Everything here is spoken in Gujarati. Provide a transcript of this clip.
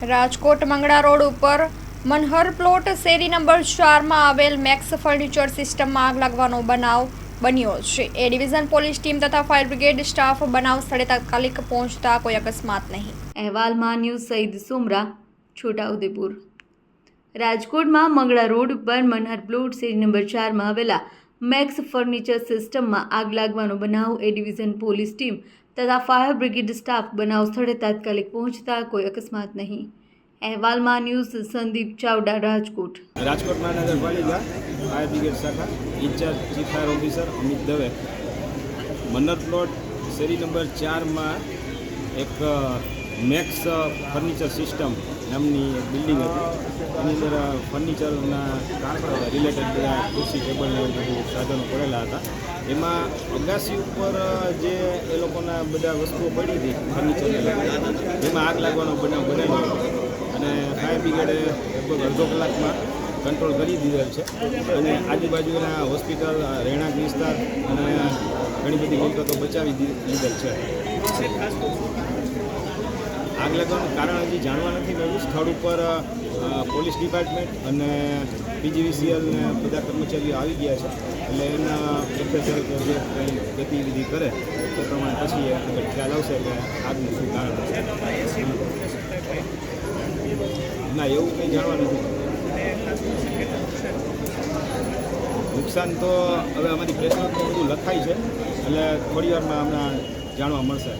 રાજકોટ મંગળા રોડ ઉપર મનહર પ્લોટ શેરી નંબર 4 માં આવેલ મેક્સ ફર્નિચર સિસ્ટમમાં આગ લાગવાનો બનાવ બન્યો છે। એ ડિવિઝન પોલીસ ટીમ તથા ફાયર બ્રિગેડ સ્ટાફ બનાવ સ્થળે તાત્કાલિક પહોંચતા કોઈ અકસ્માત નહીં। અહેવાલમાં ન્યૂઝ સઈદ સુમરા, છોટાઉદેપુર। રાજકોટમાં મંગળા રોડ ઉપર મનહર પ્લોટ શેરી નંબર 4 માં આવેલા મેક્સ ફર્નિચર સિસ્ટમમાં આગ લાગવાનો બનાવ એ ડિવિઝન પોલીસ ટીમ તથા ફાયર બ્રિગેડ સ્ટાફ બનાવ સ્થળે તાત્કાલિક પહોંચતા કોઈ અકસ્માત નહીં। અહેવાલમાં ન્યૂઝ સંદીપ ચાવડા, રાજકોટ। રાજકોટ મહાનગરપાલિકા ફાયર બ્રિગેડ શાખા in charge chief fire officer Amit Dave Manhar plot શેરી નંબર 4 માં એક મેક્સ ફર્નિચર સિસ્ટમ નામની એક બિલ્ડિંગ હતી। એની અંદર ફર્નિચરના રિલેટેડ બધા ખુરશી, ટેબલ ને બધું સાધનો પડેલા હતા। એમાં અગાસી ઉપર જે એ લોકોના બધા વસ્તુઓ પડી હતી ફર્નિચરની, એમાં આગ લાગવાનો બનાવ બનેલો હતો અને ફાયર બ્રિગેડે લગભગ અડધો કલાકમાં કંટ્રોલ કરી દીધેલ છે અને આજુબાજુના હોસ્પિટલ, રહેણાંક વિસ્તાર અને ઘણી બધી મિલકતો બચાવી લીધેલ છે। આગ લાગવાનું કારણ હજી જાણવા નથી મળ્યું। સ્થળ ઉપર પોલીસ ડિપાર્ટમેન્ટ અને પીજીવીસીએલ ને બધા કર્મચારીઓ આવી ગયા છે, એટલે એના પ્રોફેસર જે કંઈ ગતિવિધિ કરે તે પ્રમાણે પછી આગળ ખ્યાલ આવશે કે આગનું શું કારણ છે। ના, એવું કંઈ જાણવા નથી। નુકસાન તો હવે અમારી પ્રેસ નોટમાં બધું લખાય છે, એટલે થોડી વારમાં હમણાં જાણવા મળશે।